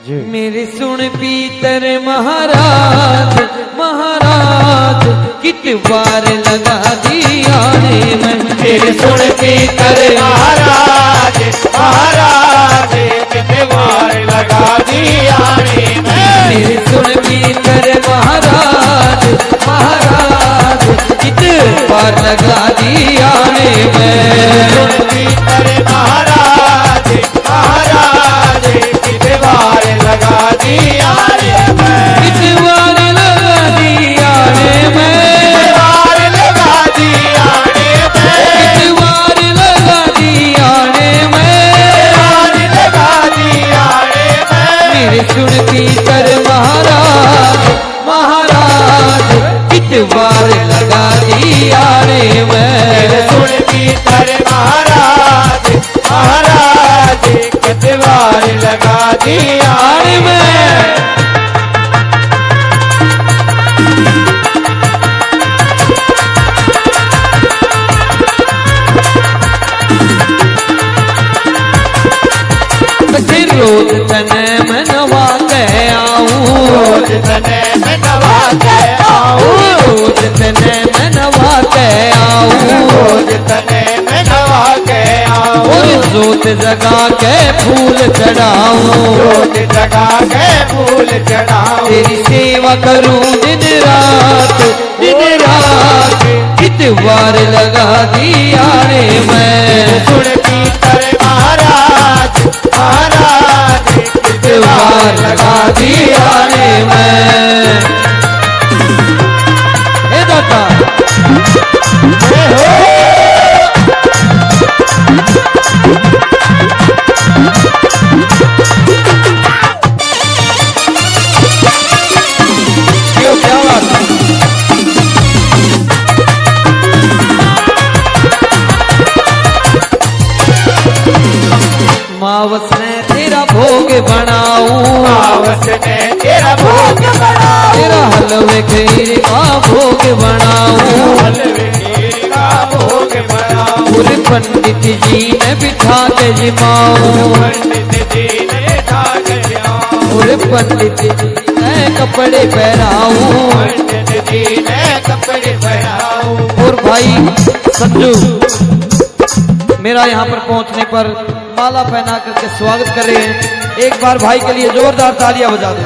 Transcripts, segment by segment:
मेरे सुन पीतर महाराज महाराज कित बार लगा दिया ने मैं। मेरे सुन पीतर महाराज महाराज कित बार लगा दिया ने मैं। मेरे सुन पीतर महाराज महाराज कित बार लगा दिया ने मैं। सुन पीतर महाराज महाराज कित बार लगा दिया ने मैं। कित बार लगा दिया ने मैं। बार लगा दिया ने मैं। कित बार लगा दिया ने मैं। बार लगा दिया ने मैं। मेरे सुन पीतर महाराज महाराज कित बार लगा दिया रे मेरे मैं। सुन पीतर महाराज महाराज कित बार लगा दिया रे मैं। रोज तने मैं नवा के आऊं। रोज तने मैं नवा के आऊं। रोज तने मैं नवा के आऊं। रोज तने मैं नवा के आऊं। और जोत जगा के फूल चढ़ाऊं। जोत जगा के फूल चढ़ाऊं। तेरी सेवा करूं दिन रात कित बार लगा दिया रे मैं। सुन पीतर महाराज महाराज कित बार लगा दिया रे मैं। हे दाता क्यों क्या बात है? मावस ने तेरा भोग बनाऊं। मावस ने तेरा भोग बनाऊं। तेरा हलवे खीर का भोग बनाऊं। हलवे खीर का भोग बनाऊं। पूरे पंडित जी ने बिठा के जिमाऊं। पंडित जी ने ठाक जाऊं। पूरे पंडित जी ने कपड़े पहनाऊं। पंडित जी ने कपड़े पहनाऊं। और भाई संजू मेरा यहाँ पर पहुँचने पर माला पहना करके स्वागत कर रहे हैं। एक बार भाई के लिए जोरदार तालियां बजा दो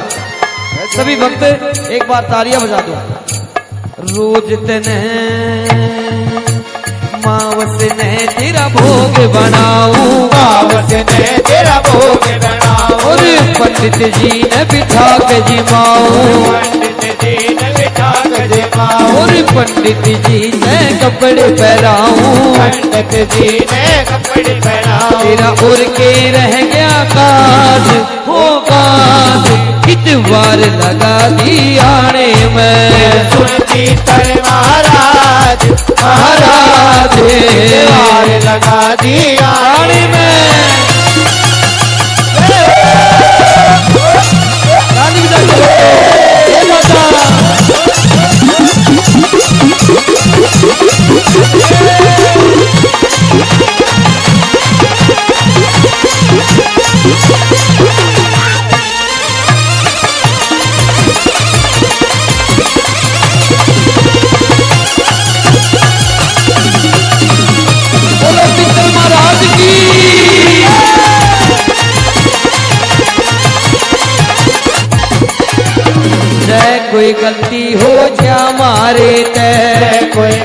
सभी भक्त, एक बार तालियां बजा दो। रोज तने मावस ने तेरा भोग बनाऊं। मावस ने तेरा भोग बनाऊं। और पंडित जी ने बिठा के जिमाऊं। पंडित जी ने बिठा के जिमाऊं। और पंडित जी ने कपड़े पहनाऊं। पंडित जी ने कपड़े पहनाऊं। तेरा उड़ के रह गया काज हो काज कित बार लगा दिया रे मैं। सुन पीतर महाराज महाराज कित बार लगा दिया रे मैं। ताली बजा के ये बता। बोलो पीतर महाराज की। जय कोई गलती हो जा मारे तय। कोई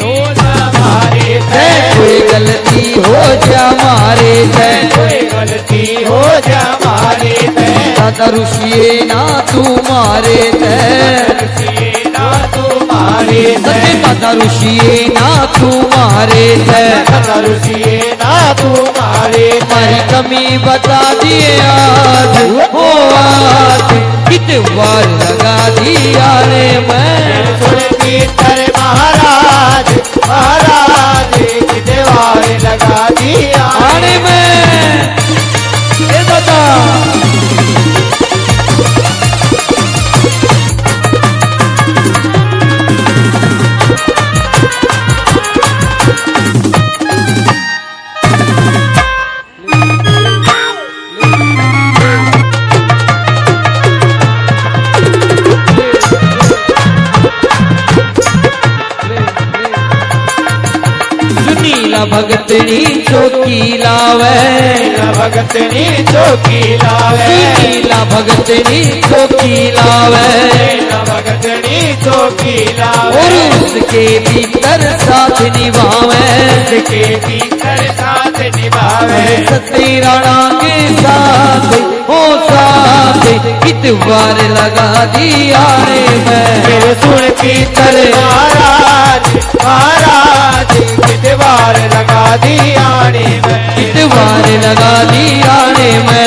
हो हमारे जय कोई गलती हो जा मारे तय। कोई गलती हो जा हमारे दादा रुशिए ना तू मारे तय। ना तुम्हारे सत्य दादा रुशिए ना तू मारे तय। रुसिए ना तुम्हारे हमारी कमी बता दिए आज हो आज कित बार लगा दिया रे मैं। सुन पीतर महाराज महाराज कित बार लगा दिया अरे मैं ये दादा भगतनी चौकी लावे, भगतनी चौकी लावे, सुनीला भगतनी चौकी लावे, भगतनी चौकी लावे, और उसके भीतर साथ निभावे, उसके भीतर साथ निभावे, सती राणा के साथ हो साथ इतवार लगा दिया रे मैं। फिर सुन पीतर महाराज, महाराज कितवार लगा दिया रे मैं, इतवार लगा दिया रे मैं।